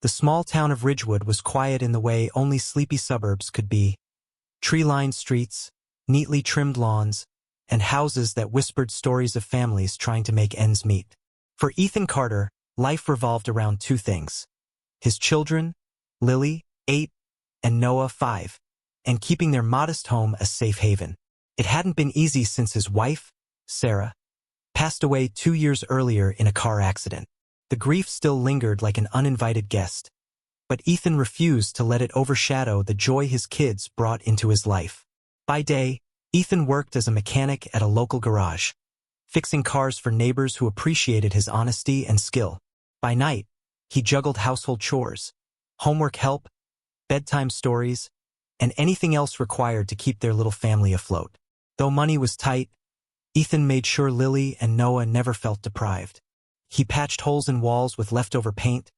The small town of Ridgewood was quiet in the way only sleepy suburbs could be. Tree-lined streets, neatly trimmed lawns, and houses that whispered stories of families trying to make ends meet. For Ethan Carter, life revolved around two things: his children, Lily, 8, and Noah, 5, and keeping their modest home a safe haven. It hadn't been easy since his wife, Sarah, passed away 2 years earlier in a car accident. The grief still lingered like an uninvited guest, but Ethan refused to let it overshadow the joy his kids brought into his life. By day, Ethan worked as a mechanic at a local garage, fixing cars for neighbors who appreciated his honesty and skill. By night, he juggled household chores, homework help, bedtime stories, and anything else required to keep their little family afloat. Though money was tight, Ethan made sure Lily and Noah never felt deprived. He patched holes in walls with leftover paint,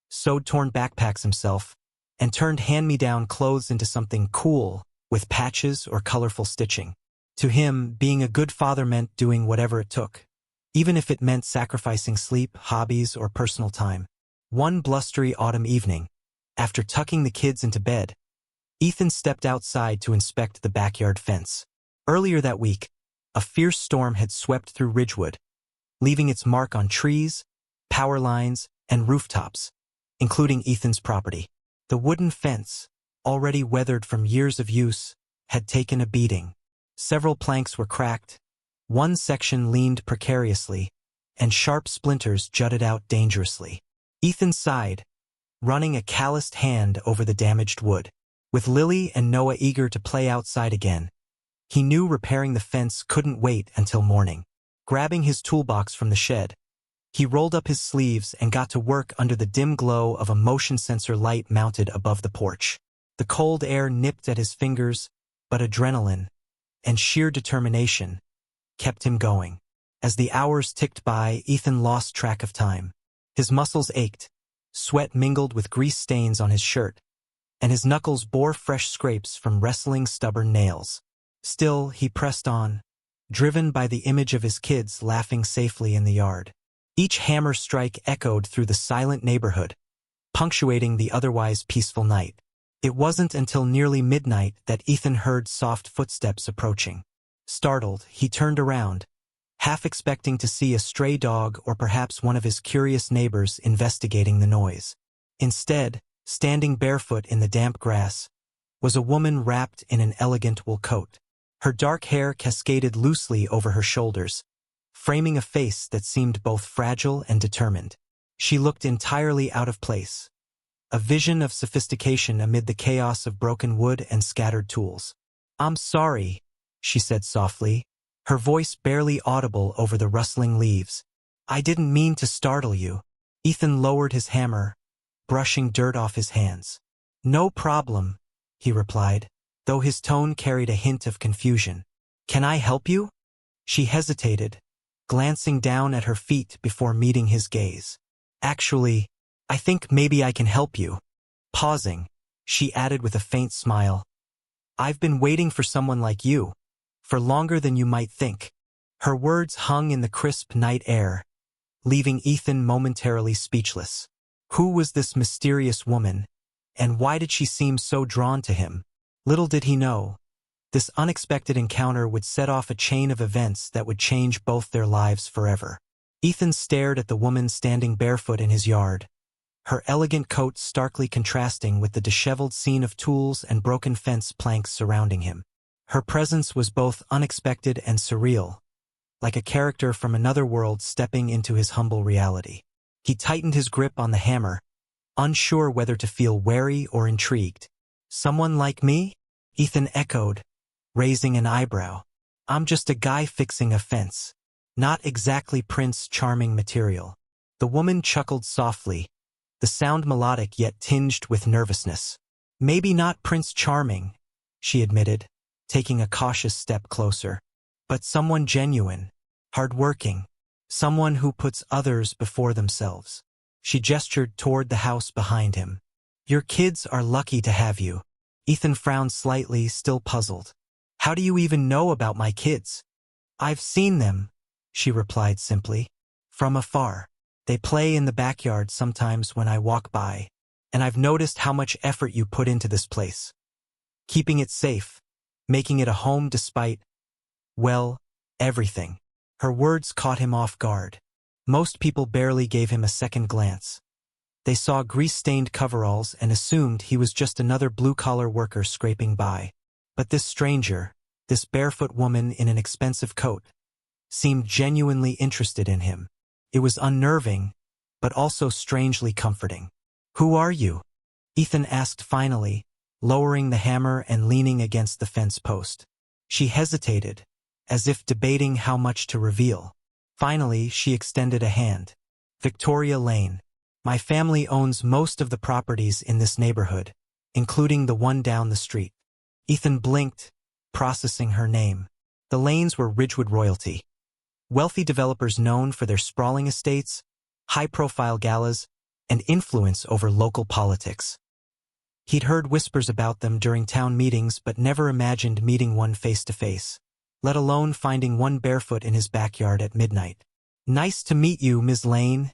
sewed torn backpacks himself, and turned hand-me-down clothes into something cool with patches or colorful stitching. To him, being a good father meant doing whatever it took, even if it meant sacrificing sleep, hobbies, or personal time. One blustery autumn evening, after tucking the kids into bed, Ethan stepped outside to inspect the backyard fence. Earlier that week, a fierce storm had swept through Ridgewood, leaving its mark on trees, power lines, and rooftops, including Ethan's property. The wooden fence, already weathered from years of use, had taken a beating. Several planks were cracked, one section leaned precariously, and sharp splinters jutted out dangerously. Ethan sighed, running a calloused hand over the damaged wood. With Lily and Noah eager to play outside again, he knew repairing the fence couldn't wait until morning. Grabbing his toolbox from the shed, he rolled up his sleeves and got to work under the dim glow of a motion sensor light mounted above the porch. The cold air nipped at his fingers, but adrenaline and sheer determination kept him going. As the hours ticked by, Ethan lost track of time. His muscles ached, sweat mingled with grease stains on his shirt, and his knuckles bore fresh scrapes from wrestling stubborn nails. Still, he pressed on, driven by the image of his kids laughing safely in the yard. Each hammer strike echoed through the silent neighborhood, punctuating the otherwise peaceful night. It wasn't until nearly midnight that Ethan heard soft footsteps approaching. Startled, he turned around, half expecting to see a stray dog or perhaps one of his curious neighbors investigating the noise. Instead, standing barefoot in the damp grass, was a woman wrapped in an elegant wool coat. Her dark hair cascaded loosely over her shoulders, framing a face that seemed both fragile and determined. She looked entirely out of place, a vision of sophistication amid the chaos of broken wood and scattered tools. "I'm sorry," she said softly, her voice barely audible over the rustling leaves. "I didn't mean to startle you." Ethan lowered his hammer, brushing dirt off his hands. "No problem," he replied, though his tone carried a hint of confusion. "Can I help you?" She hesitated, glancing down at her feet before meeting his gaze. "Actually, I think maybe I can help you." Pausing, she added with a faint smile, "I've been waiting for someone like you, for longer than you might think." Her words hung in the crisp night air, leaving Ethan momentarily speechless. Who was this mysterious woman, and why did she seem so drawn to him? Little did he know, this unexpected encounter would set off a chain of events that would change both their lives forever. Ethan stared at the woman standing barefoot in his yard, her elegant coat starkly contrasting with the disheveled scene of tools and broken fence planks surrounding him. Her presence was both unexpected and surreal, like a character from another world stepping into his humble reality. He tightened his grip on the hammer, unsure whether to feel wary or intrigued. "Someone like me?" Ethan echoed, raising an eyebrow. "I'm just a guy fixing a fence. Not exactly Prince Charming material." The woman chuckled softly, the sound melodic yet tinged with nervousness. "Maybe not Prince Charming," she admitted, taking a cautious step closer. "But someone genuine, hardworking, someone who puts others before themselves." She gestured toward the house behind him. "Your kids are lucky to have you." Ethan frowned slightly, still puzzled. "How do you even know about my kids?" "I've seen them," she replied simply. "From afar. They play in the backyard sometimes when I walk by." And I've noticed how much effort you put into this place. Keeping it safe, making it a home despite, well, everything. Her words caught him off guard. Most people barely gave him a second glance. They saw grease-stained coveralls and assumed he was just another blue-collar worker scraping by. But this stranger, this barefoot woman in an expensive coat, seemed genuinely interested in him. It was unnerving, but also strangely comforting. "Who are you?" Ethan asked finally, lowering the hammer and leaning against the fence post. She hesitated, as if debating how much to reveal. Finally, she extended a hand. "Victoria Lane. My family owns most of the properties in this neighborhood, including the one down the street." Ethan blinked, processing her name. The Lanes were Ridgewood royalty. Wealthy developers known for their sprawling estates, high-profile galas, and influence over local politics. He'd heard whispers about them during town meetings but never imagined meeting one face-to-face, let alone finding one barefoot in his backyard at midnight. "Nice to meet you, Ms. Lane,"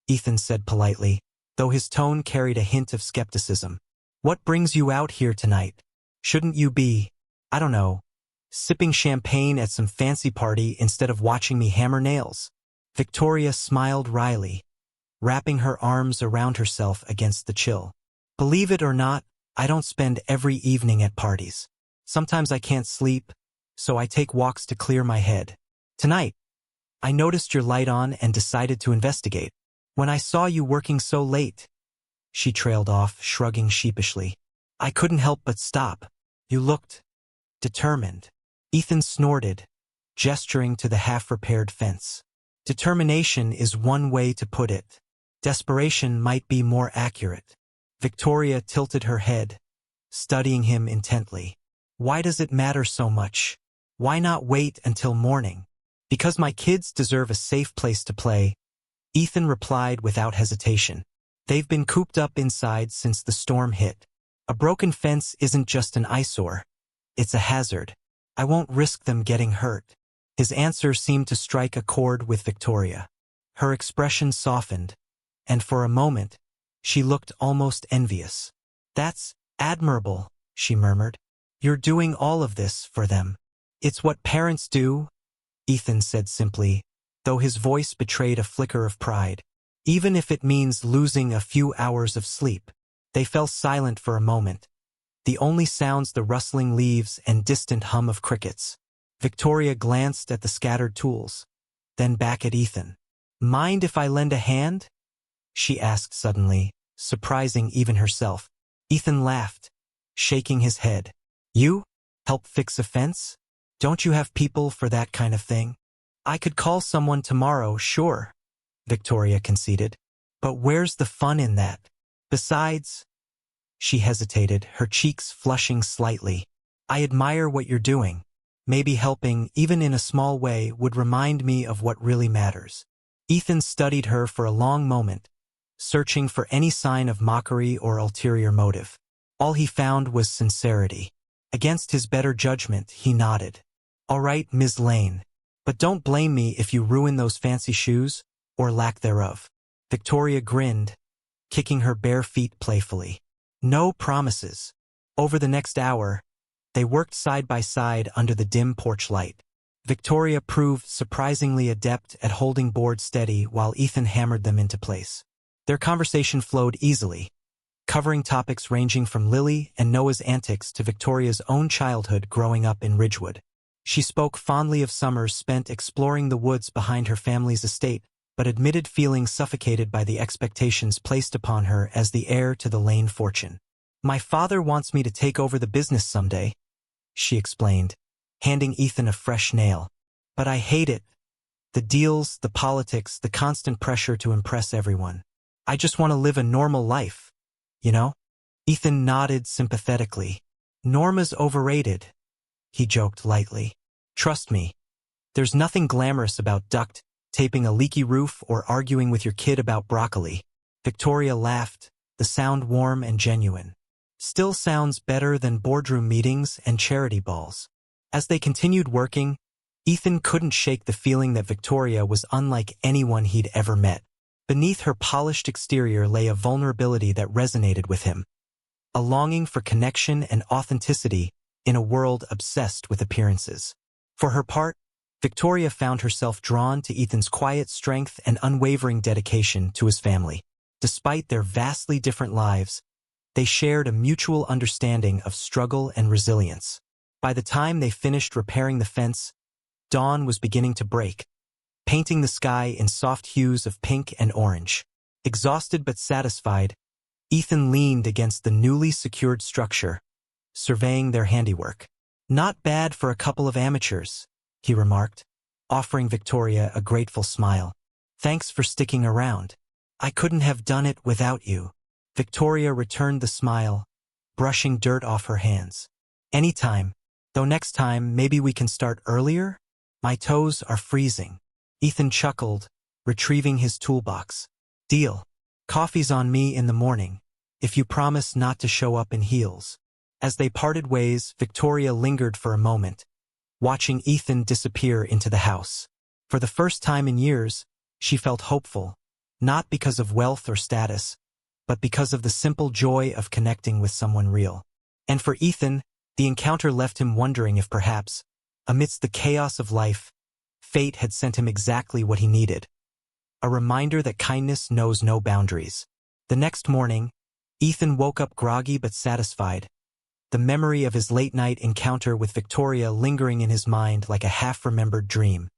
Ethan said politely, though his tone carried a hint of skepticism. "What brings you out here tonight? Shouldn't you be, I don't know, sipping champagne at some fancy party instead of watching me hammer nails?" Victoria smiled wryly, wrapping her arms around herself against the chill. "Believe it or not, I don't spend every evening at parties. Sometimes I can't sleep, so I take walks to clear my head. Tonight, I noticed your light on and decided to investigate. When I saw you working so late," she trailed off, shrugging sheepishly, "I couldn't help but stop. You looked determined." Ethan snorted, gesturing to the half-repaired fence. "Determination is one way to put it. Desperation might be more accurate." Victoria tilted her head, studying him intently. "Why does it matter so much? Why not wait until morning?" "Because my kids deserve a safe place to play," Ethan replied without hesitation. "They've been cooped up inside since the storm hit. A broken fence isn't just an eyesore. It's a hazard. I won't risk them getting hurt." His answer seemed to strike a chord with Victoria. Her expression softened, and for a moment, she looked almost envious. "That's admirable," she murmured. "You're doing all of this for them." "It's what parents do," Ethan said simply, though his voice betrayed a flicker of pride. "Even if it means losing a few hours of sleep." They fell silent for a moment, the only sounds the rustling leaves and distant hum of crickets. Victoria glanced at the scattered tools, then back at Ethan. "Mind if I lend a hand?" she asked suddenly, surprising even herself. Ethan laughed, shaking his head. "You? Help fix a fence? Don't you have people for that kind of thing?" "I could call someone tomorrow, sure," Victoria conceded. "But where's the fun in that? Besides," she hesitated, her cheeks flushing slightly, "I admire what you're doing. Maybe helping, even in a small way, would remind me of what really matters." Ethan studied her for a long moment, searching for any sign of mockery or ulterior motive. All he found was sincerity. Against his better judgment, he nodded. "All right, Ms. Lane. But don't blame me if you ruin those fancy shoes, or lack thereof." Victoria grinned, kicking her bare feet playfully. "No promises." Over the next hour, they worked side by side under the dim porch light. Victoria proved surprisingly adept at holding boards steady while Ethan hammered them into place. Their conversation flowed easily, covering topics ranging from Lily and Noah's antics to Victoria's own childhood growing up in Ridgewood. She spoke fondly of summers spent exploring the woods behind her family's estate, but admitted feeling suffocated by the expectations placed upon her as the heir to the Lane fortune. "My father wants me to take over the business someday," she explained, handing Ethan a fresh nail. "But I hate it. The deals, the politics, the constant pressure to impress everyone. I just want to live a normal life, you know?" Ethan nodded sympathetically. "Norma's overrated," he joked lightly. "Trust me, there's nothing glamorous about duct taping a leaky roof or arguing with your kid about broccoli." Victoria laughed, the sound warm and genuine. "Still sounds better than boardroom meetings and charity balls." As they continued working, Ethan couldn't shake the feeling that Victoria was unlike anyone he'd ever met. Beneath her polished exterior lay a vulnerability that resonated with him, a longing for connection and authenticity in a world obsessed with appearances. For her part, Victoria found herself drawn to Ethan's quiet strength and unwavering dedication to his family. Despite their vastly different lives, they shared a mutual understanding of struggle and resilience. By the time they finished repairing the fence, dawn was beginning to break, painting the sky in soft hues of pink and orange. Exhausted but satisfied, Ethan leaned against the newly secured structure, surveying their handiwork. "Not bad for a couple of amateurs," he remarked, offering Victoria a grateful smile. "Thanks for sticking around. I couldn't have done it without you." Victoria returned the smile, brushing dirt off her hands. "Anytime, though next time maybe we can start earlier? My toes are freezing." Ethan chuckled, retrieving his toolbox. "Deal. Coffee's on me in the morning, if you promise not to show up in heels." As they parted ways, Victoria lingered for a moment, watching Ethan disappear into the house. For the first time in years, she felt hopeful, not because of wealth or status, but because of the simple joy of connecting with someone real. And for Ethan, the encounter left him wondering if perhaps, amidst the chaos of life, fate had sent him exactly what he needed. A reminder that kindness knows no boundaries. The next morning, Ethan woke up groggy but satisfied, the memory of his late-night encounter with Victoria lingering in his mind like a half-remembered dream.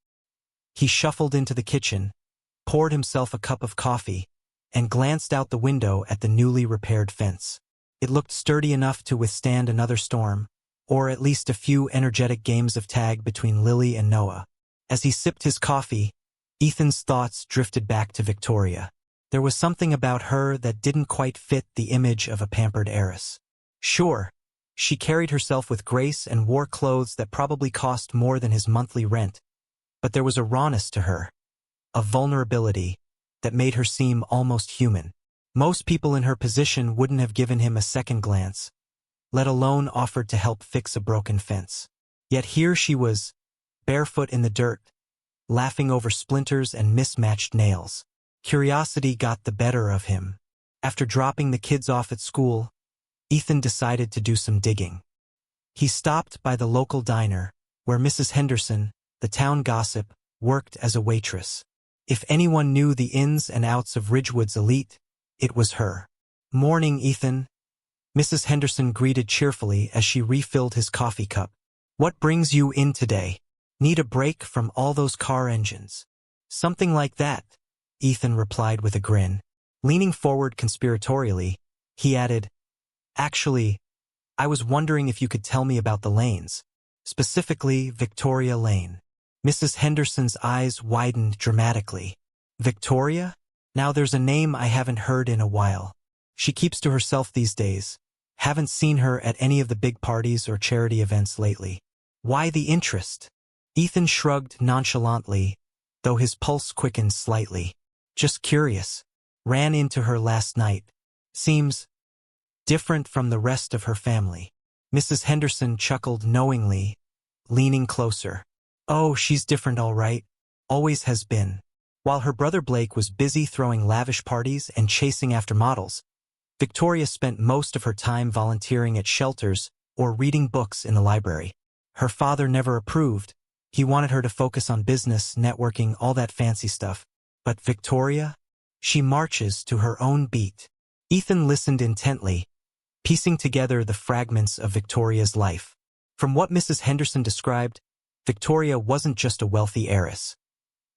He shuffled into the kitchen, poured himself a cup of coffee, and glanced out the window at the newly repaired fence. It looked sturdy enough to withstand another storm, or at least a few energetic games of tag between Lily and Noah. As he sipped his coffee, Ethan's thoughts drifted back to Victoria. There was something about her that didn't quite fit the image of a pampered heiress. Sure, she carried herself with grace and wore clothes that probably cost more than his monthly rent, but there was a rawness to her, a vulnerability, that made her seem almost human. Most people in her position wouldn't have given him a second glance, let alone offered to help fix a broken fence. Yet here she was, barefoot in the dirt, laughing over splinters and mismatched nails. Curiosity got the better of him. After dropping the kids off at school, Ethan decided to do some digging. He stopped by the local diner, where Mrs. Henderson, the town gossip, worked as a waitress. If anyone knew the ins and outs of Ridgewood's elite, it was her. "Morning, Ethan," Mrs. Henderson greeted cheerfully as she refilled his coffee cup. "What brings you in today? Need a break from all those car engines?" "Something like that," Ethan replied with a grin. Leaning forward conspiratorially, he added, "Actually, I was wondering if you could tell me about the lanes, specifically Victoria Lane." Mrs. Henderson's eyes widened dramatically. "Victoria? Now there's a name I haven't heard in a while. She keeps to herself these days. Haven't seen her at any of the big parties or charity events lately. Why the interest?" Ethan shrugged nonchalantly, though his pulse quickened slightly. "Just curious. Ran into her last night. Seems different from the rest of her family." Mrs. Henderson chuckled knowingly, leaning closer. "Oh, she's different all right. Always has been." While her brother Blake was busy throwing lavish parties and chasing after models, Victoria spent most of her time volunteering at shelters or reading books in the library. Her father never approved. He wanted her to focus on business, networking, all that fancy stuff. But Victoria? She marches to her own beat. Ethan listened intently, piecing together the fragments of Victoria's life. From what Mrs. Henderson described, Victoria wasn't just a wealthy heiress.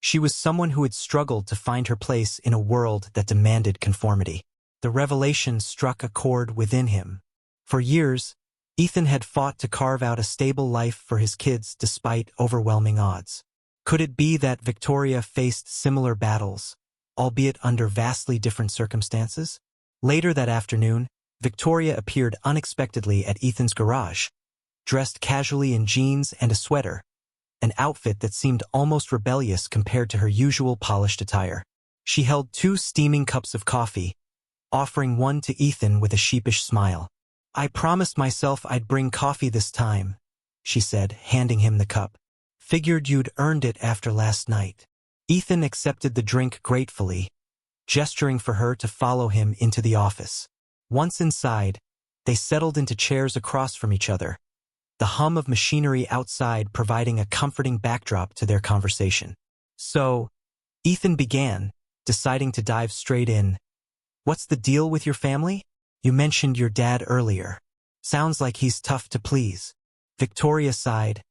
She was someone who had struggled to find her place in a world that demanded conformity. The revelation struck a chord within him. For years, Ethan had fought to carve out a stable life for his kids despite overwhelming odds. Could it be that Victoria faced similar battles, albeit under vastly different circumstances? Later that afternoon, Victoria appeared unexpectedly at Ethan's garage, dressed casually in jeans and a sweater, an outfit that seemed almost rebellious compared to her usual polished attire. She held 2 steaming cups of coffee, offering one to Ethan with a sheepish smile. "I promised myself I'd bring coffee this time," she said, handing him the cup. "Figured you'd earned it after last night." Ethan accepted the drink gratefully, gesturing for her to follow him into the office. Once inside, they settled into chairs across from each other, the hum of machinery outside providing a comforting backdrop to their conversation. So, Ethan began, deciding to dive straight in. "What's the deal with your family? You mentioned your dad earlier. Sounds like he's tough to please." Victoria sighed,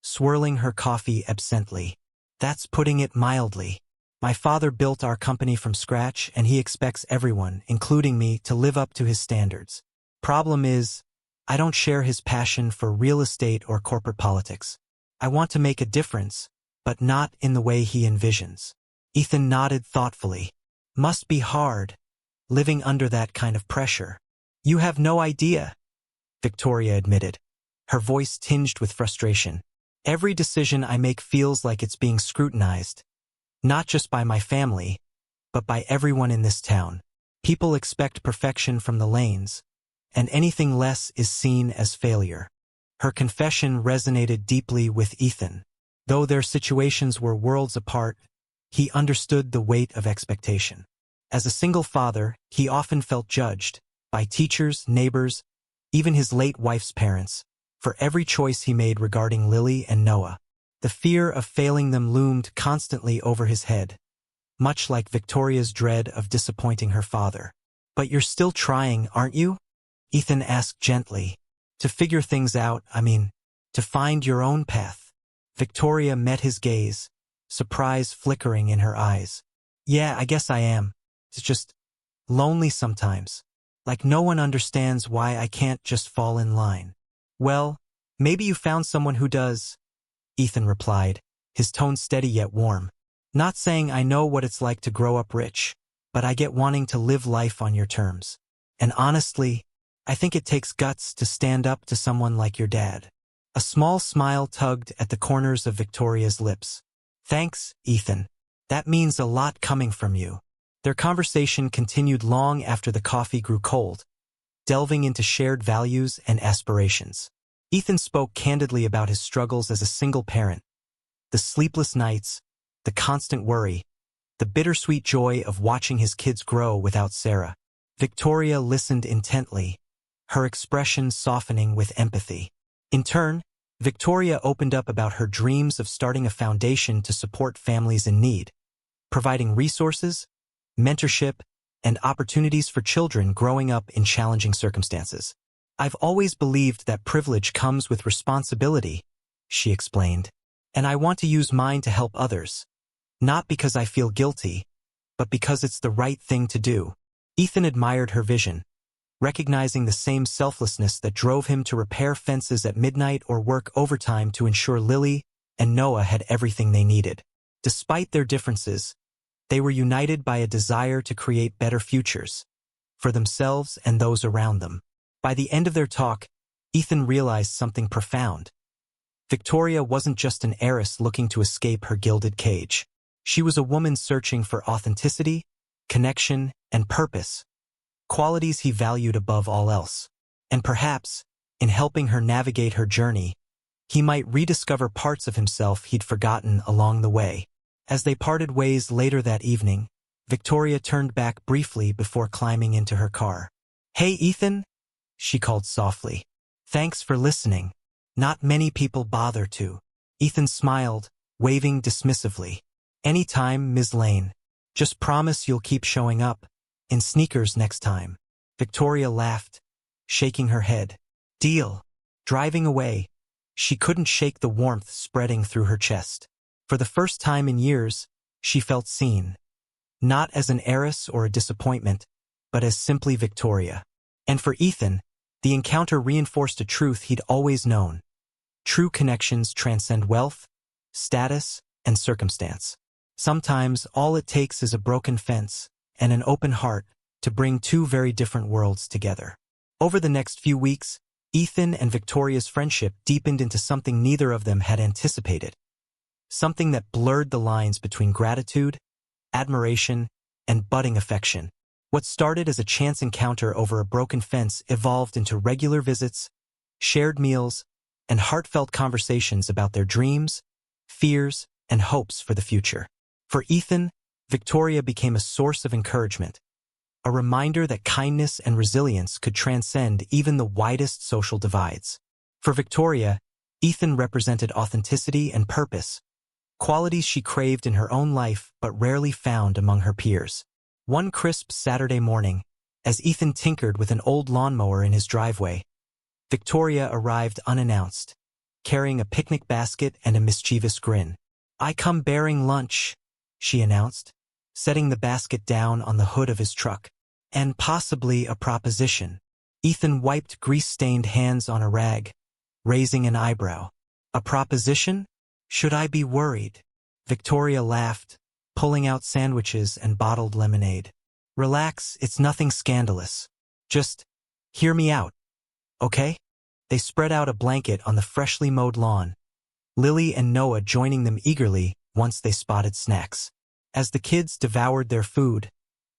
swirling her coffee absently. "That's putting it mildly. My father built our company from scratch and he expects everyone, including me, to live up to his standards. Problem is, I don't share his passion for real estate or corporate politics. I want to make a difference, but not in the way he envisions." Ethan nodded thoughtfully. "Must be hard, living under that kind of pressure." "You have no idea," Victoria admitted, her voice tinged with frustration. "Every decision I make feels like it's being scrutinized, not just by my family, but by everyone in this town. People expect perfection from the Lanes, and anything less is seen as failure." Her confession resonated deeply with Ethan. Though their situations were worlds apart, he understood the weight of expectation. As a single father, he often felt judged by teachers, neighbors, even his late wife's parents, for every choice he made regarding Lily and Noah. The fear of failing them loomed constantly over his head, much like Victoria's dread of disappointing her father. "But you're still trying, aren't you?" Ethan asked gently. "To figure things out, to find your own path." Victoria met his gaze, surprise flickering in her eyes. "Yeah, I guess I am. It's just lonely sometimes. Like no one understands why I can't just fall in line." "Well, maybe you found someone who does," Ethan replied, his tone steady yet warm. "Not saying I know what it's like to grow up rich, but I get wanting to live life on your terms. And honestly, I think it takes guts to stand up to someone like your dad." A small smile tugged at the corners of Victoria's lips. "Thanks, Ethan. That means a lot coming from you." Their conversation continued long after the coffee grew cold, delving into shared values and aspirations. Ethan spoke candidly about his struggles as a single parent, the sleepless nights, the constant worry, the bittersweet joy of watching his kids grow without Sarah. Victoria listened intently, her expression softening with empathy. In turn, Victoria opened up about her dreams of starting a foundation to support families in need, providing resources, mentorship, and opportunities for children growing up in challenging circumstances. "I've always believed that privilege comes with responsibility," she explained, "and I want to use mine to help others, not because I feel guilty, but because it's the right thing to do." Ethan admired her vision, recognizing the same selflessness that drove him to repair fences at midnight or work overtime to ensure Lily and Noah had everything they needed. Despite their differences, they were united by a desire to create better futures for themselves and those around them. By the end of their talk, Ethan realized something profound. Victoria wasn't just an heiress looking to escape her gilded cage. She was a woman searching for authenticity, connection, and purpose, qualities he valued above all else. And perhaps, in helping her navigate her journey, he might rediscover parts of himself he'd forgotten along the way. As they parted ways later that evening, Victoria turned back briefly before climbing into her car. "Hey, Ethan," she called softly. "Thanks for listening. Not many people bother to." Ethan smiled, waving dismissively. "Anytime, Ms. Lane. Just promise you'll keep showing up, in sneakers next time." Victoria laughed, shaking her head. "Deal." Driving away, she couldn't shake the warmth spreading through her chest. For the first time in years, she felt seen. Not as an heiress or a disappointment, but as simply Victoria. And for Ethan, the encounter reinforced a truth he'd always known. True connections transcend wealth, status, and circumstance. Sometimes all it takes is a broken fence and an open heart to bring two very different worlds together. Over the next few weeks, Ethan and Victoria's friendship deepened into something neither of them had anticipated. Something that blurred the lines between gratitude, admiration, and budding affection. What started as a chance encounter over a broken fence evolved into regular visits, shared meals, and heartfelt conversations about their dreams, fears, and hopes for the future. For Ethan, Victoria became a source of encouragement, a reminder that kindness and resilience could transcend even the widest social divides. For Victoria, Ethan represented authenticity and purpose, qualities she craved in her own life but rarely found among her peers. One crisp Saturday morning, as Ethan tinkered with an old lawnmower in his driveway, Victoria arrived unannounced, carrying a picnic basket and a mischievous grin. "I come bearing lunch," she announced, setting the basket down on the hood of his truck. "And possibly a proposition." Ethan wiped grease-stained hands on a rag, raising an eyebrow. "A proposition? Should I be worried?" Victoria laughed, pulling out sandwiches and bottled lemonade. "Relax, it's nothing scandalous. Just hear me out, okay?" They spread out a blanket on the freshly mowed lawn, Lily and Noah joining them eagerly once they spotted snacks. As the kids devoured their food,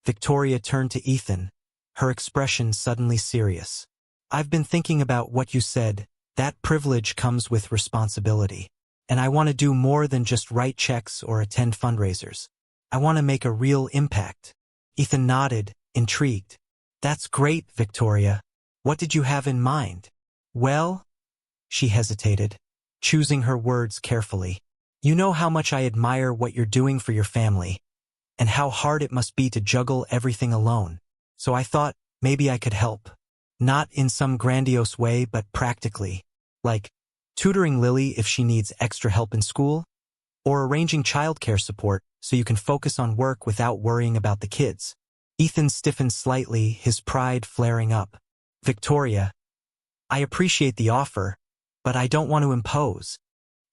Victoria turned to Ethan, her expression suddenly serious. "I've been thinking about what you said. That privilege comes with responsibility. And I want to do more than just write checks or attend fundraisers. I want to make a real impact." Ethan nodded, intrigued. "That's great, Victoria. What did you have in mind?" "Well," she hesitated, choosing her words carefully. "You know how much I admire what you're doing for your family, and how hard it must be to juggle everything alone. So I thought maybe I could help. Not in some grandiose way, but practically. Like tutoring Lily if she needs extra help in school, or arranging childcare support so you can focus on work without worrying about the kids." Ethan stiffened slightly, his pride flaring up. "Victoria, I appreciate the offer, but I don't want to impose."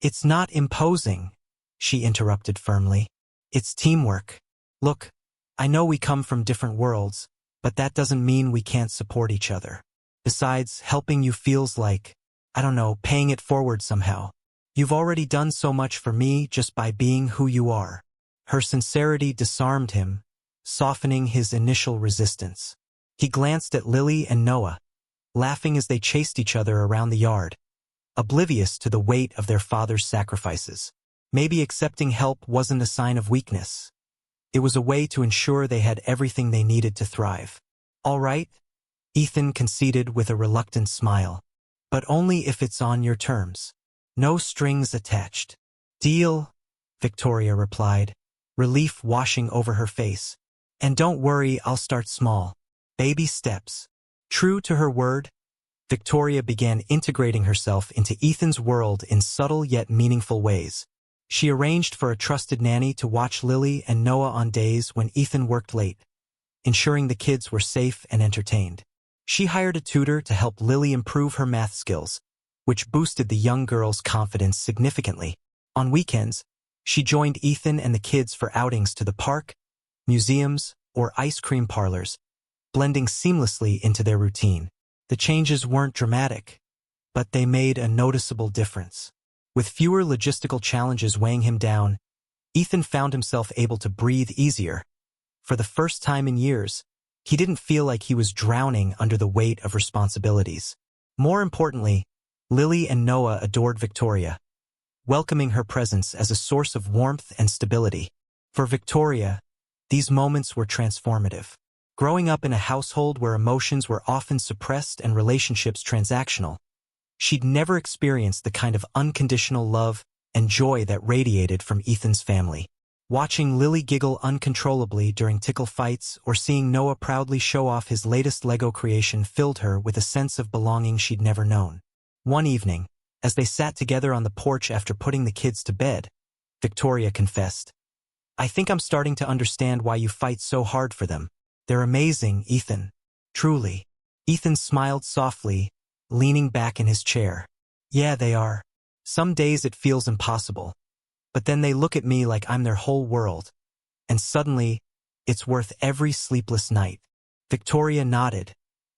"It's not imposing," she interrupted firmly. "It's teamwork. Look, I know we come from different worlds, but that doesn't mean we can't support each other. Besides, helping you feels like, I don't know, paying it forward somehow. You've already done so much for me just by being who you are." Her sincerity disarmed him, softening his initial resistance. He glanced at Lily and Noah, laughing as they chased each other around the yard, oblivious to the weight of their father's sacrifices. Maybe accepting help wasn't a sign of weakness. It was a way to ensure they had everything they needed to thrive. "All right," Ethan conceded with a reluctant smile. "But only if it's on your terms. No strings attached." "Deal," Victoria replied, relief washing over her face. "And don't worry, I'll start small. Baby steps." True to her word, Victoria began integrating herself into Ethan's world in subtle yet meaningful ways. She arranged for a trusted nanny to watch Lily and Noah on days when Ethan worked late, ensuring the kids were safe and entertained. She hired a tutor to help Lily improve her math skills, which boosted the young girl's confidence significantly. On weekends, she joined Ethan and the kids for outings to the park, museums, or ice cream parlors, blending seamlessly into their routine. The changes weren't dramatic, but they made a noticeable difference. With fewer logistical challenges weighing him down, Ethan found himself able to breathe easier. For the first time in years, he didn't feel like he was drowning under the weight of responsibilities. More importantly, Lily and Noah adored Victoria, welcoming her presence as a source of warmth and stability. For Victoria, these moments were transformative. Growing up in a household where emotions were often suppressed and relationships transactional, she'd never experienced the kind of unconditional love and joy that radiated from Ethan's family. Watching Lily giggle uncontrollably during tickle fights or seeing Noah proudly show off his latest Lego creation filled her with a sense of belonging she'd never known. One evening, as they sat together on the porch after putting the kids to bed, Victoria confessed, "I think I'm starting to understand why you fight so hard for them. They're amazing, Ethan. Truly." Ethan smiled softly, leaning back in his chair. "Yeah, they are. Some days it feels impossible. But then they look at me like I'm their whole world. And suddenly, it's worth every sleepless night." Victoria nodded,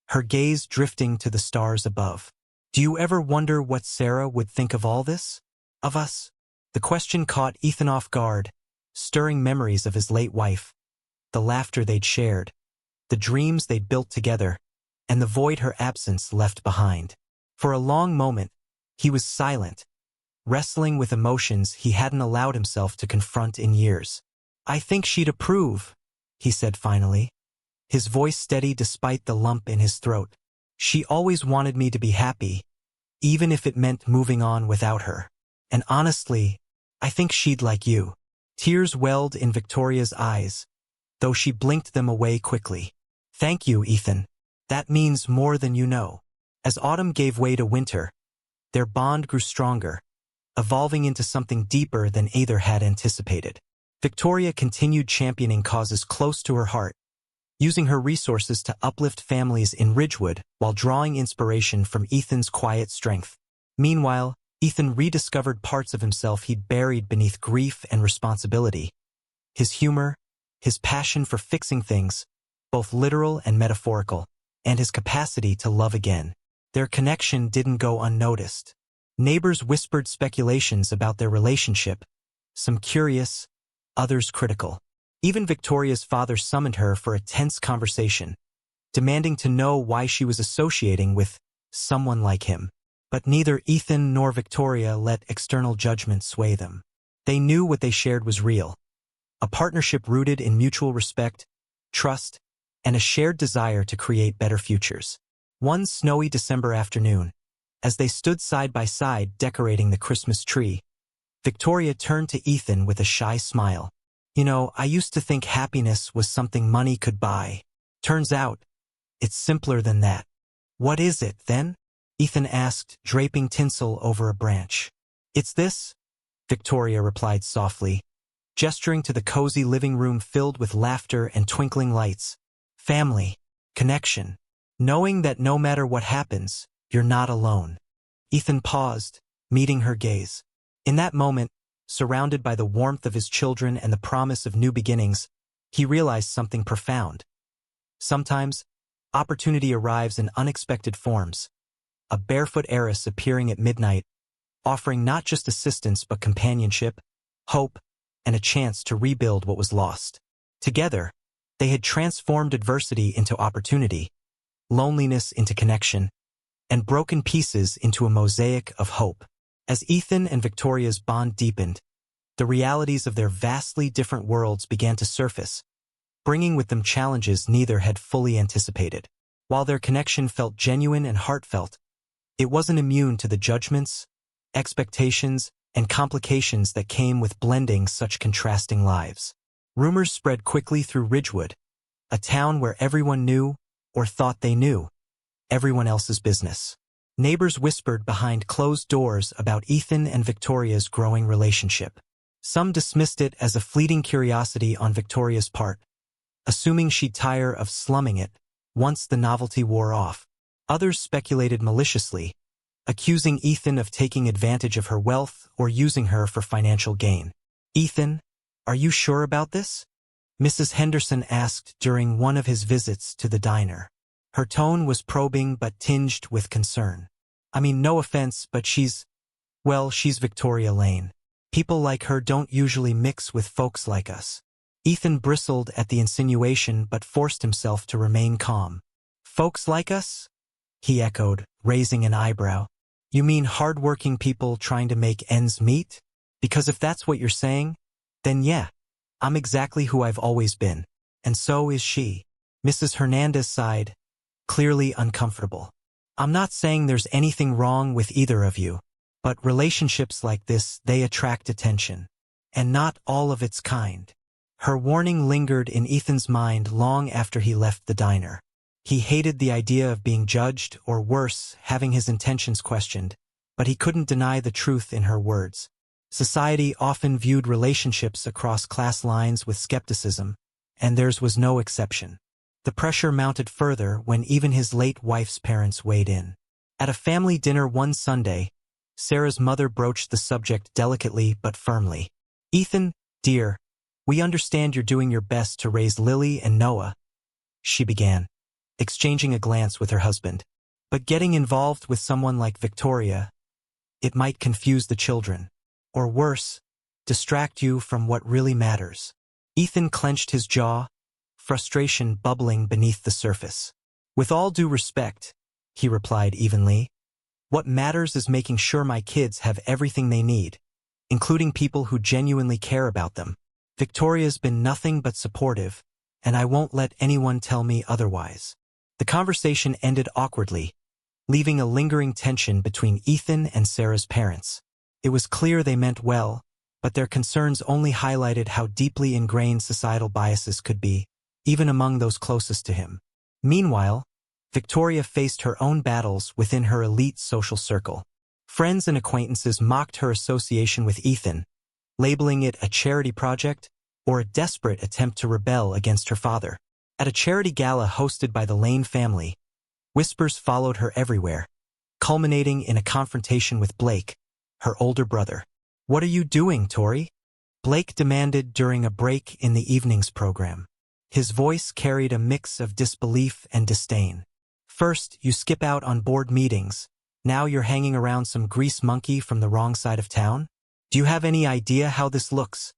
her gaze drifting to the stars above. "Do you ever wonder what Sarah would think of all this? Of us?" The question caught Ethan off guard, stirring memories of his late wife, the laughter they'd shared, the dreams they'd built together, and the void her absence left behind. For a long moment, he was silent, wrestling with emotions he hadn't allowed himself to confront in years. I think she'd approve, he said finally, his voice steady despite the lump in his throat. She always wanted me to be happy, even if it meant moving on without her. And honestly, I think she'd like you. Tears welled in Victoria's eyes, though she blinked them away quickly. Thank you, Ethan. That means more than you know. As autumn gave way to winter, their bond grew stronger, evolving into something deeper than either had anticipated. Victoria continued championing causes close to her heart, using her resources to uplift families in Ridgewood while drawing inspiration from Ethan's quiet strength. Meanwhile, Ethan rediscovered parts of himself he'd buried beneath grief and responsibility. His humor, his passion for fixing things, both literal and metaphorical, and his capacity to love again. Their connection didn't go unnoticed. Neighbors whispered speculations about their relationship, some curious, others critical. Even Victoria's father summoned her for a tense conversation, demanding to know why she was associating with someone like him. But neither Ethan nor Victoria let external judgment sway them. They knew what they shared was real, a partnership rooted in mutual respect, trust, and a shared desire to create better futures. One snowy December afternoon, as they stood side by side decorating the Christmas tree, Victoria turned to Ethan with a shy smile. You know, I used to think happiness was something money could buy. Turns out, it's simpler than that. What is it, then? Ethan asked, draping tinsel over a branch. It's this, Victoria replied softly, gesturing to the cozy living room filled with laughter and twinkling lights. Family, connection, knowing that no matter what happens, you're not alone. Ethan paused, meeting her gaze. In that moment, surrounded by the warmth of his children and the promise of new beginnings, he realized something profound. Sometimes, opportunity arrives in unexpected forms. A barefoot heiress appearing at midnight, offering not just assistance but companionship, hope, and a chance to rebuild what was lost. Together, they had transformed adversity into opportunity, loneliness into connection, and broken pieces into a mosaic of hope. As Ethan and Victoria's bond deepened, the realities of their vastly different worlds began to surface, bringing with them challenges neither had fully anticipated. While their connection felt genuine and heartfelt, it wasn't immune to the judgments, expectations, and complications that came with blending such contrasting lives. Rumors spread quickly through Ridgewood, a town where everyone knew, or thought they knew, everyone else's business. Neighbors whispered behind closed doors about Ethan and Victoria's growing relationship. Some dismissed it as a fleeting curiosity on Victoria's part, assuming she'd tire of slumming it once the novelty wore off. Others speculated maliciously, accusing Ethan of taking advantage of her wealth or using her for financial gain. Ethan, are you sure about this? Mrs. Henderson asked during one of his visits to the diner. Her tone was probing but tinged with concern. I mean, no offense, but she's Victoria Lane. People like her don't usually mix with folks like us. Ethan bristled at the insinuation but forced himself to remain calm. Folks like us? He echoed, raising an eyebrow. You mean hard-working people trying to make ends meet? Because if that's what you're saying, then yeah, I'm exactly who I've always been. And so is she. Mrs. Hernandez sighed, clearly uncomfortable. I'm not saying there's anything wrong with either of you, but relationships like this, they attract attention. And not all of its kind. Her warning lingered in Ethan's mind long after he left the diner. He hated the idea of being judged, or worse, having his intentions questioned, but he couldn't deny the truth in her words. Society often viewed relationships across class lines with skepticism, and theirs was no exception. The pressure mounted further when even his late wife's parents weighed in. At a family dinner one Sunday, Sarah's mother broached the subject delicately but firmly. Ethan, dear, we understand you're doing your best to raise Lily and Noah, she began, exchanging a glance with her husband. But getting involved with someone like Victoria, it might confuse the children. Or worse, distract you from what really matters. Ethan clenched his jaw, frustration bubbling beneath the surface. With all due respect, he replied evenly, what matters is making sure my kids have everything they need, including people who genuinely care about them. Victoria's been nothing but supportive, and I won't let anyone tell me otherwise." The conversation ended awkwardly, leaving a lingering tension between Ethan and Sarah's parents. It was clear they meant well, but their concerns only highlighted how deeply ingrained societal biases could be, even among those closest to him. Meanwhile, Victoria faced her own battles within her elite social circle. Friends and acquaintances mocked her association with Ethan, labeling it a charity project or a desperate attempt to rebel against her father. At a charity gala hosted by the Lane family, whispers followed her everywhere, culminating in a confrontation with Blake, her older brother. "What are you doing, Tori?" Blake demanded during a break in the evening's program. His voice carried a mix of disbelief and disdain. "First, you skip out on board meetings. Now you're hanging around some grease monkey from the wrong side of town? Do you have any idea how this looks?"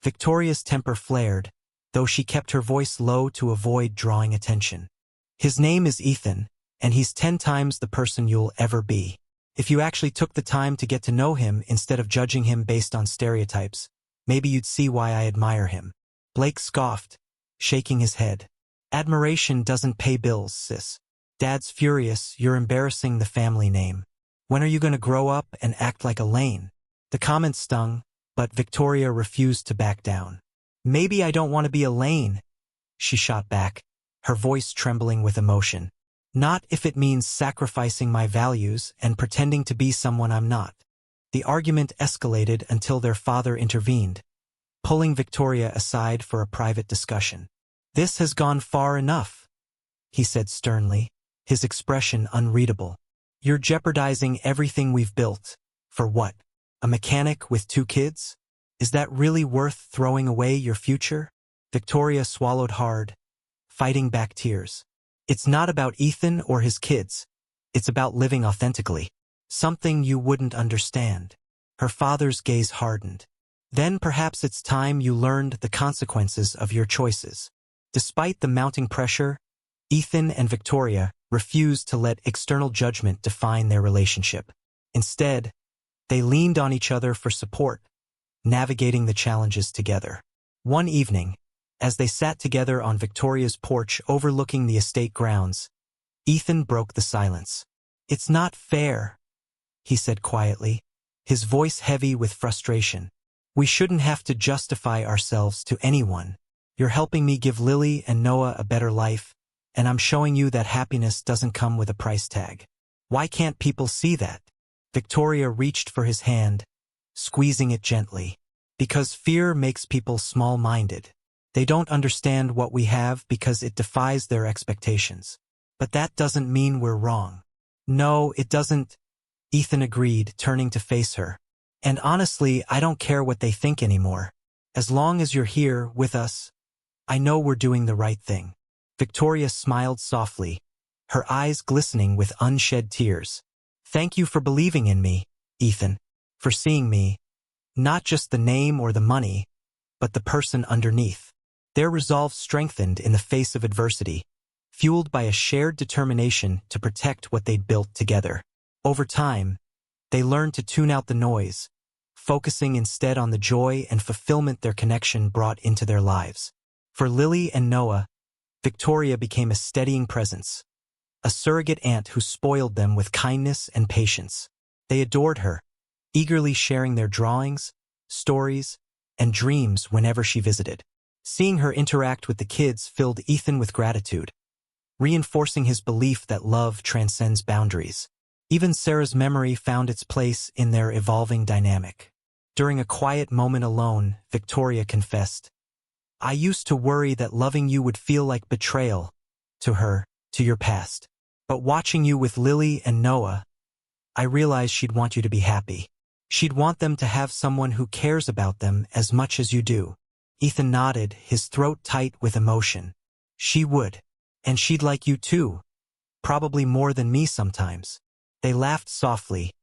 Victoria's temper flared, though she kept her voice low to avoid drawing attention. "His name is Ethan, and he's 10 times the person you'll ever be. If you actually took the time to get to know him instead of judging him based on stereotypes, maybe you'd see why I admire him." Blake scoffed, shaking his head. "Admiration doesn't pay bills, sis. Dad's furious, you're embarrassing the family name. When are you going to grow up and act like a Lane?" The comment stung, but Victoria refused to back down. "Maybe I don't want to be a Lane," she shot back, her voice trembling with emotion. "Not if it means sacrificing my values and pretending to be someone I'm not." The argument escalated until their father intervened, pulling Victoria aside for a private discussion. "This has gone far enough," he said sternly, his expression unreadable. "You're jeopardizing everything we've built. For what? A mechanic with 2 kids? Is that really worth throwing away your future?" Victoria swallowed hard, fighting back tears. "It's not about Ethan or his kids. It's about living authentically. Something you wouldn't understand." Her father's gaze hardened. "Then perhaps it's time you learned the consequences of your choices." Despite the mounting pressure, Ethan and Victoria refused to let external judgment define their relationship. Instead, they leaned on each other for support, navigating the challenges together. One evening, as they sat together on Victoria's porch overlooking the estate grounds, Ethan broke the silence. "It's not fair," he said quietly, his voice heavy with frustration. "We shouldn't have to justify ourselves to anyone. You're helping me give Lily and Noah a better life, and I'm showing you that happiness doesn't come with a price tag. Why can't people see that?" Victoria reached for his hand, squeezing it gently. "Because fear makes people small-minded. They don't understand what we have because it defies their expectations. But that doesn't mean we're wrong." "No, it doesn't," Ethan agreed, turning to face her. "And honestly, I don't care what they think anymore. As long as you're here with us, I know we're doing the right thing." Victoria smiled softly, her eyes glistening with unshed tears. "Thank you for believing in me, Ethan, for seeing me, not just the name or the money, but the person underneath." Their resolve strengthened in the face of adversity, fueled by a shared determination to protect what they'd built together. Over time, they learned to tune out the noise, focusing instead on the joy and fulfillment their connection brought into their lives. For Lily and Noah, Victoria became a steadying presence, a surrogate aunt who spoiled them with kindness and patience. They adored her, eagerly sharing their drawings, stories, and dreams whenever she visited. Seeing her interact with the kids filled Ethan with gratitude, reinforcing his belief that love transcends boundaries. Even Sarah's memory found its place in their evolving dynamic. During a quiet moment alone, Victoria confessed, "I used to worry that loving you would feel like betrayal to her, to your past. But watching you with Lily and Noah, I realized she'd want you to be happy. She'd want them to have someone who cares about them as much as you do." Ethan nodded, his throat tight with emotion. "She would. And she'd like you too. Probably more than me sometimes." They laughed softly,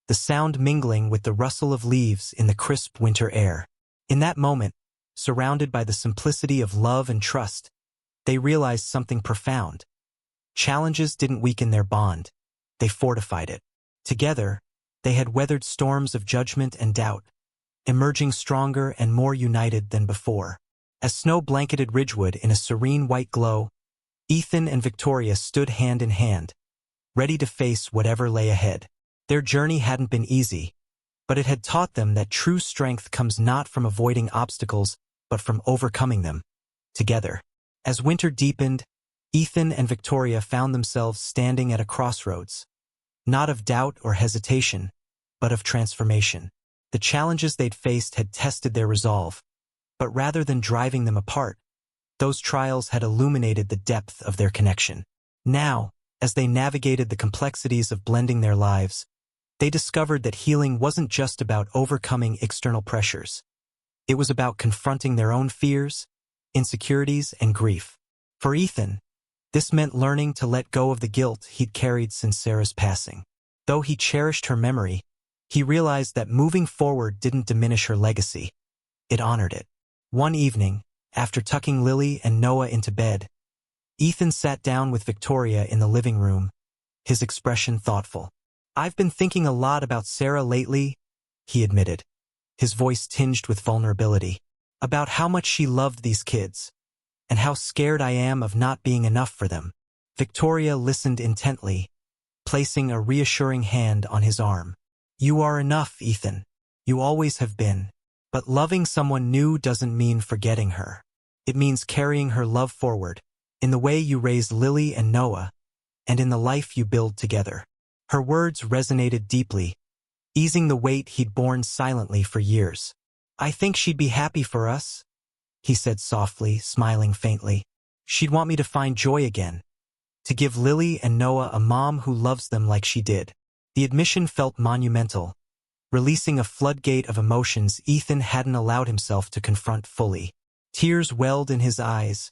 the sound mingling with the rustle of leaves in the crisp winter air. In that moment, surrounded by the simplicity of love and trust, they realized something profound. Challenges didn't weaken their bond, they fortified it. Together, they had weathered storms of judgment and doubt, emerging stronger and more united than before. As snow blanketed Ridgewood in a serene white glow, Ethan and Victoria stood hand in hand, ready to face whatever lay ahead. Their journey hadn't been easy, but it had taught them that true strength comes not from avoiding obstacles, but from overcoming them, together. As winter deepened, Ethan and Victoria found themselves standing at a crossroads, not of doubt or hesitation, but of transformation. The challenges they'd faced had tested their resolve, but rather than driving them apart, those trials had illuminated the depth of their connection. Now, as they navigated the complexities of blending their lives, they discovered that healing wasn't just about overcoming external pressures. It was about confronting their own fears, insecurities, and grief. For Ethan, this meant learning to let go of the guilt he'd carried since Sarah's passing. Though he cherished her memory, he realized that moving forward didn't diminish her legacy. It honored it. One evening, after tucking Lily and Noah into bed, Ethan sat down with Victoria in the living room, his expression thoughtful. "I've been thinking a lot about Sarah lately," he admitted, his voice tinged with vulnerability, "about how much she loved these kids, and how scared I am of not being enough for them." Victoria listened intently, placing a reassuring hand on his arm. "You are enough, Ethan. You always have been. But loving someone new doesn't mean forgetting her. It means carrying her love forward, in the way you raised Lily and Noah, and in the life you build together." Her words resonated deeply, easing the weight he'd borne silently for years. "I think she'd be happy for us," he said softly, smiling faintly. "She'd want me to find joy again, to give Lily and Noah a mom who loves them like she did." The admission felt monumental, releasing a floodgate of emotions Ethan hadn't allowed himself to confront fully. Tears welled in his eyes,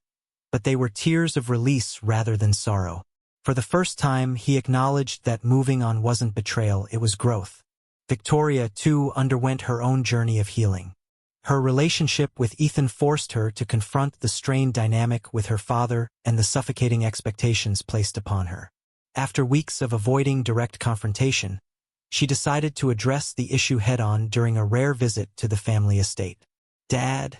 but they were tears of release rather than sorrow. For the first time, he acknowledged that moving on wasn't betrayal, it was growth. Victoria, too, underwent her own journey of healing. Her relationship with Ethan forced her to confront the strained dynamic with her father and the suffocating expectations placed upon her. After weeks of avoiding direct confrontation, she decided to address the issue head-on during a rare visit to the family estate. "Dad,"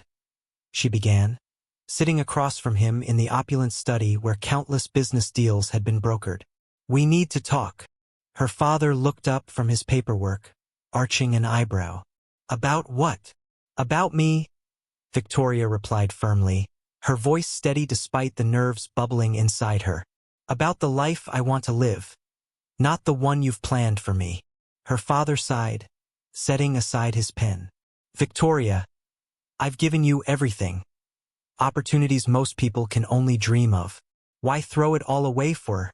she began, sitting across from him in the opulent study where countless business deals had been brokered. "We need to talk." Her father looked up from his paperwork, arching an eyebrow. "About what?" "About me," Victoria replied firmly, her voice steady despite the nerves bubbling inside her. "About the life I want to live, not the one you've planned for me." Her father sighed, setting aside his pen. "Victoria, I've given you everything. Opportunities most people can only dream of. Why throw it all away for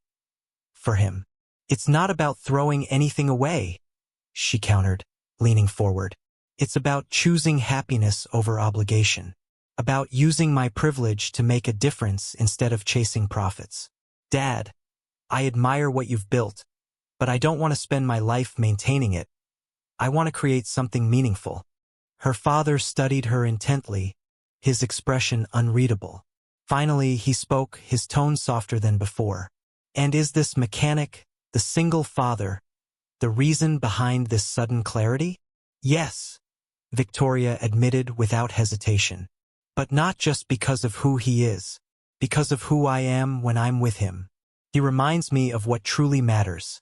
him?" "It's not about throwing anything away," she countered, leaning forward. "It's about choosing happiness over obligation. About using my privilege to make a difference instead of chasing profits. Dad, I admire what you've built, but I don't want to spend my life maintaining it. I want to create something meaningful." Her father studied her intently, his expression unreadable. Finally, he spoke, his tone softer than before. "And is this mechanic, the single father, the reason behind this sudden clarity?" "Yes," Victoria admitted without hesitation. "But not just because of who he is, because of who I am when I'm with him. He reminds me of what truly matters.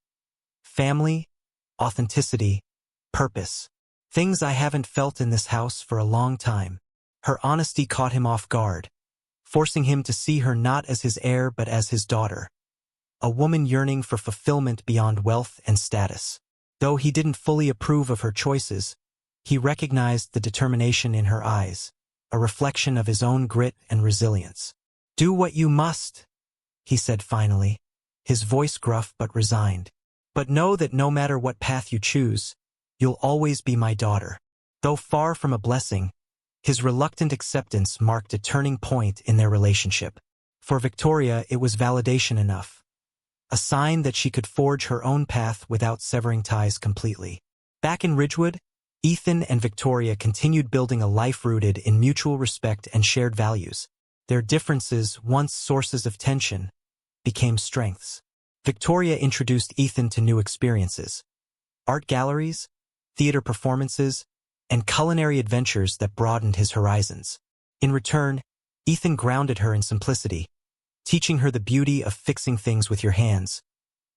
Family, authenticity, purpose. Things I haven't felt in this house for a long time." Her honesty caught him off guard, forcing him to see her not as his heir but as his daughter, a woman yearning for fulfillment beyond wealth and status. Though he didn't fully approve of her choices, he recognized the determination in her eyes, a reflection of his own grit and resilience. "Do what you must," he said finally, his voice gruff but resigned. "But know that no matter what path you choose, you'll always be my daughter." Though far from a blessing, his reluctant acceptance marked a turning point in their relationship. For Victoria, it was validation enough, a sign that she could forge her own path without severing ties completely. Back in Ridgewood, Ethan and Victoria continued building a life rooted in mutual respect and shared values. Their differences, once sources of tension, became strengths. Victoria introduced Ethan to new experiences: art galleries, theater performances, and culinary adventures that broadened his horizons. In return, Ethan grounded her in simplicity, teaching her the beauty of fixing things with your hands,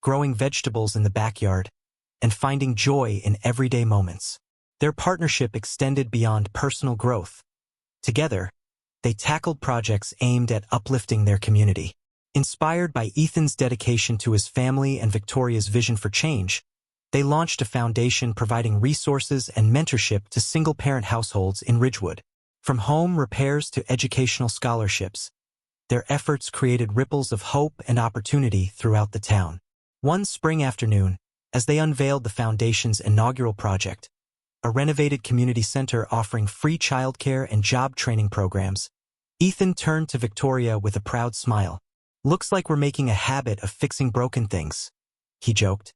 growing vegetables in the backyard, and finding joy in everyday moments. Their partnership extended beyond personal growth. Together, they tackled projects aimed at uplifting their community. Inspired by Ethan's dedication to his family and Victoria's vision for change, they launched a foundation providing resources and mentorship to single-parent households in Ridgewood. From home repairs to educational scholarships, their efforts created ripples of hope and opportunity throughout the town. One spring afternoon, as they unveiled the foundation's inaugural project, a renovated community center offering free childcare and job training programs, Ethan turned to Victoria with a proud smile. "Looks like we're making a habit of fixing broken things," he joked,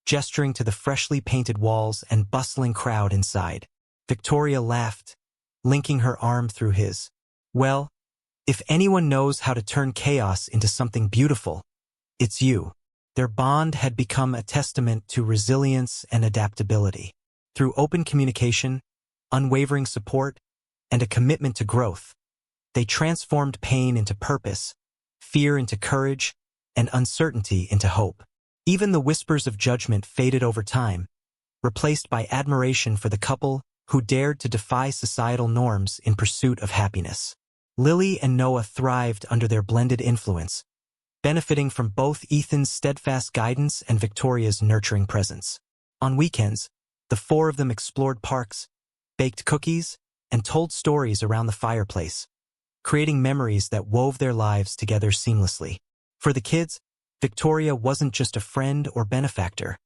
gesturing to the freshly painted walls and bustling crowd inside. Victoria laughed, linking her arm through his. "Well, if anyone knows how to turn chaos into something beautiful, it's you." Their bond had become a testament to resilience and adaptability. Through open communication, unwavering support, and a commitment to growth, they transformed pain into purpose, fear into courage, and uncertainty into hope. Even the whispers of judgment faded over time, replaced by admiration for the couple who dared to defy societal norms in pursuit of happiness. Lily and Noah thrived under their blended influence, benefiting from both Ethan's steadfast guidance and Victoria's nurturing presence. On weekends, the four of them explored parks, baked cookies, and told stories around the fireplace, creating memories that wove their lives together seamlessly. For the kids, Victoria wasn't just a friend or benefactor.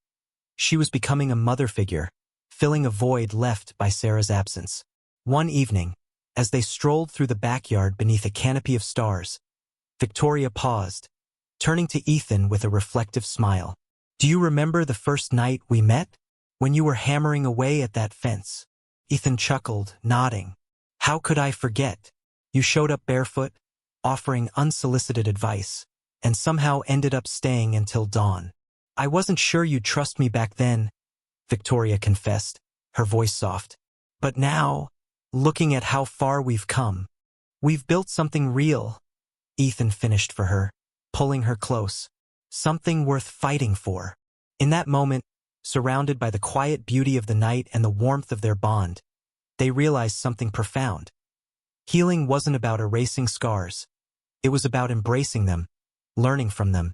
She was becoming a mother figure, filling a void left by Sarah's absence. One evening, as they strolled through the backyard beneath a canopy of stars, Victoria paused, turning to Ethan with a reflective smile. "Do you remember the first night we met? When you were hammering away at that fence?" Ethan chuckled, nodding. "How could I forget? You showed up barefoot, offering unsolicited advice, and somehow ended up staying until dawn. I wasn't sure you'd trust me back then," Victoria confessed, her voice soft. "But now, looking at how far we've come, we've built something real," Ethan finished for her, pulling her close. "Something worth fighting for." In that moment, surrounded by the quiet beauty of the night and the warmth of their bond, they realized something profound. Healing wasn't about erasing scars. It was about embracing them, learning from them,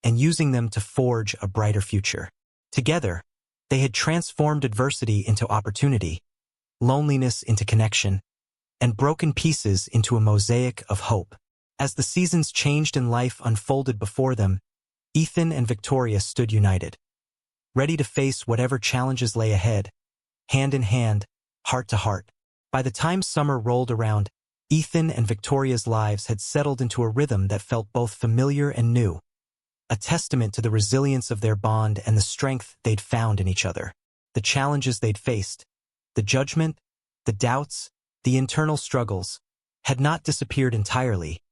and using them to forge a brighter future. Together, they had transformed adversity into opportunity, loneliness into connection, and broken pieces into a mosaic of hope. As the seasons changed and life unfolded before them, Ethan and Victoria stood united, ready to face whatever challenges lay ahead, hand in hand, heart to heart. By the time summer rolled around, Ethan and Victoria's lives had settled into a rhythm that felt both familiar and new, a testament to the resilience of their bond and the strength they'd found in each other. The challenges they'd faced, the judgment, the doubts, the internal struggles, had not disappeared entirely,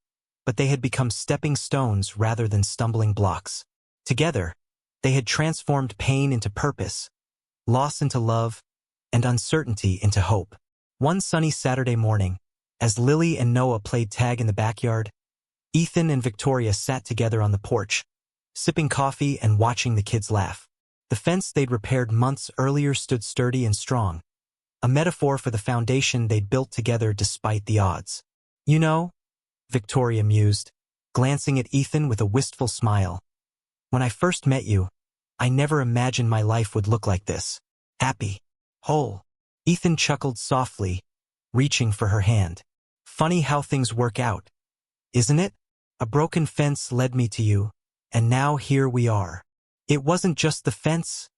but they had become stepping stones rather than stumbling blocks. Together, they had transformed pain into purpose, loss into love, and uncertainty into hope. One sunny Saturday morning, as Lily and Noah played tag in the backyard, Ethan and Victoria sat together on the porch, sipping coffee and watching the kids laugh. The fence they'd repaired months earlier stood sturdy and strong, a metaphor for the foundation they'd built together despite the odds. "You know," Victoria mused, glancing at Ethan with a wistful smile, "when I first met you, I never imagined my life would look like this. Happy. Whole." Ethan chuckled softly, reaching for her hand. "Funny how things work out, isn't it? A broken fence led me to you, and now here we are." "It wasn't just the fence,"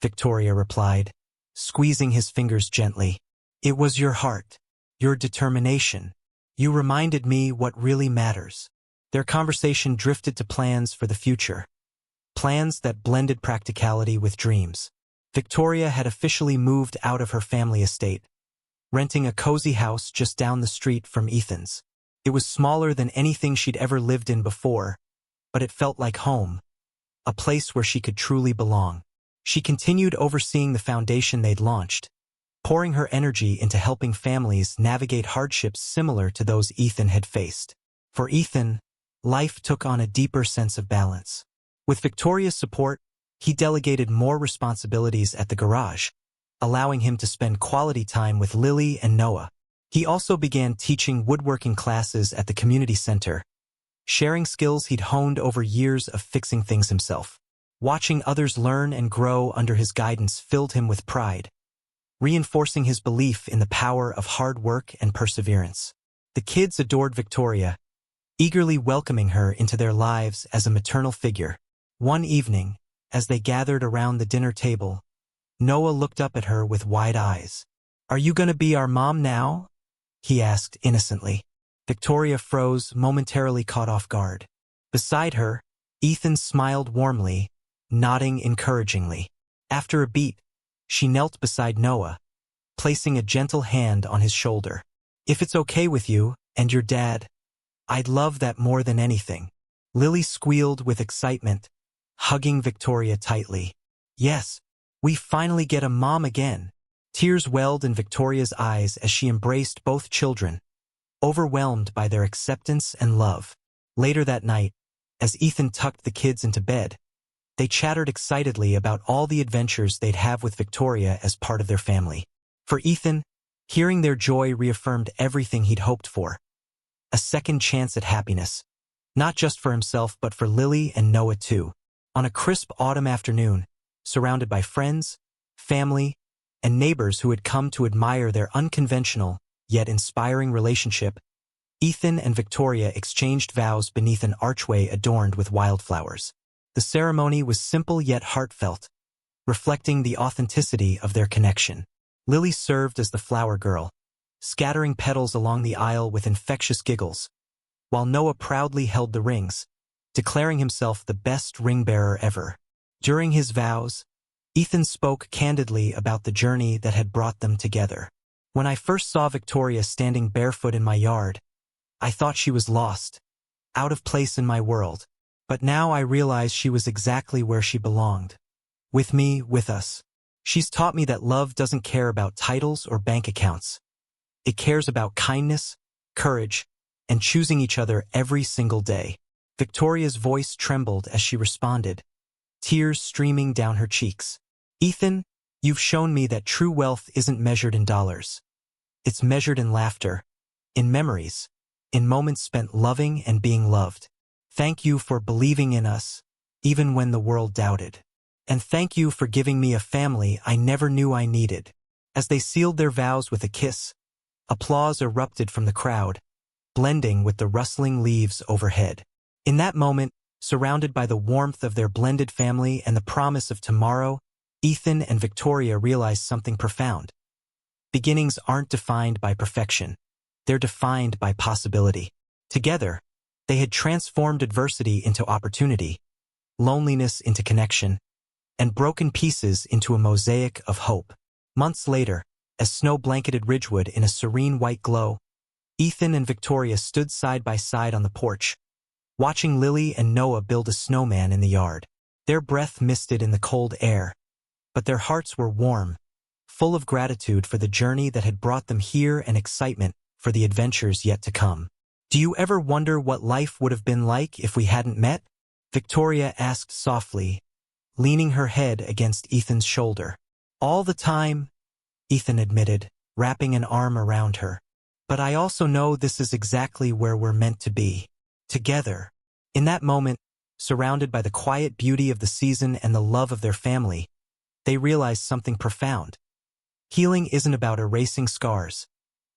Victoria replied, squeezing his fingers gently. "It was your heart, your determination. You reminded me what really matters." Their conversation drifted to plans for the future, plans that blended practicality with dreams. Victoria had officially moved out of her family estate, renting a cozy house just down the street from Ethan's. It was smaller than anything she'd ever lived in before, but it felt like home, a place where she could truly belong. She continued overseeing the foundation they'd launched, pouring her energy into helping families navigate hardships similar to those Ethan had faced. For Ethan, life took on a deeper sense of balance. With Victoria's support, he delegated more responsibilities at the garage, allowing him to spend quality time with Lily and Noah. He also began teaching woodworking classes at the community center, sharing skills he'd honed over years of fixing things himself. Watching others learn and grow under his guidance filled him with pride, reinforcing his belief in the power of hard work and perseverance. The kids adored Victoria, eagerly welcoming her into their lives as a maternal figure. One evening, as they gathered around the dinner table, Noah looked up at her with wide eyes. "Are you going to be our mom now?" he asked innocently. Victoria froze, momentarily caught off guard. Beside her, Ethan smiled warmly, nodding encouragingly. After a beat, she knelt beside Noah, placing a gentle hand on his shoulder. "If it's okay with you, and your dad, I'd love that more than anything." Lily squealed with excitement, hugging Victoria tightly. "Yes, we finally get a mom again." Tears welled in Victoria's eyes as she embraced both children, overwhelmed by their acceptance and love. Later that night, as Ethan tucked the kids into bed, they chattered excitedly about all the adventures they'd have with Victoria as part of their family. For Ethan, hearing their joy reaffirmed everything he'd hoped for. A second chance at happiness, not just for himself but for Lily and Noah too. On a crisp autumn afternoon, surrounded by friends, family, and neighbors who had come to admire their unconventional, yet inspiring relationship, Ethan and Victoria exchanged vows beneath an archway adorned with wildflowers. The ceremony was simple yet heartfelt, reflecting the authenticity of their connection. Lily served as the flower girl, scattering petals along the aisle with infectious giggles, while Noah proudly held the rings, declaring himself the best ring-bearer ever. During his vows, Ethan spoke candidly about the journey that had brought them together. "When I first saw Victoria standing barefoot in my yard, I thought she was lost, out of place in my world. But now I realize she was exactly where she belonged. With me, with us. She's taught me that love doesn't care about titles or bank accounts. It cares about kindness, courage, and choosing each other every single day." Victoria's voice trembled as she responded, tears streaming down her cheeks. "Ethan, you've shown me that true wealth isn't measured in dollars. It's measured in laughter, in memories, in moments spent loving and being loved. Thank you for believing in us, even when the world doubted. And thank you for giving me a family I never knew I needed." As they sealed their vows with a kiss, applause erupted from the crowd, blending with the rustling leaves overhead. In that moment, surrounded by the warmth of their blended family and the promise of tomorrow, Ethan and Victoria realized something profound. Beginnings aren't defined by perfection. They're defined by possibility. Together, they had transformed adversity into opportunity, loneliness into connection, and broken pieces into a mosaic of hope. Months later, as snow blanketed Ridgewood in a serene white glow, Ethan and Victoria stood side by side on the porch, watching Lily and Noah build a snowman in the yard. Their breath misted in the cold air, but their hearts were warm, full of gratitude for the journey that had brought them here and excitement for the adventures yet to come. "Do you ever wonder what life would have been like if we hadn't met?" Victoria asked softly, leaning her head against Ethan's shoulder. "All the time," Ethan admitted, wrapping an arm around her. "But I also know this is exactly where we're meant to be. Together." In that moment, surrounded by the quiet beauty of the season and the love of their family, they realized something profound. Healing isn't about erasing scars.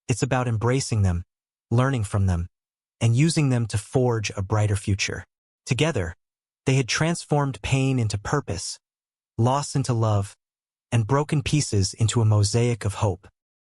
It's about embracing them, learning from them, and using them to forge a brighter future. Together, they had transformed pain into purpose, loss into love, and broken pieces into a mosaic of hope.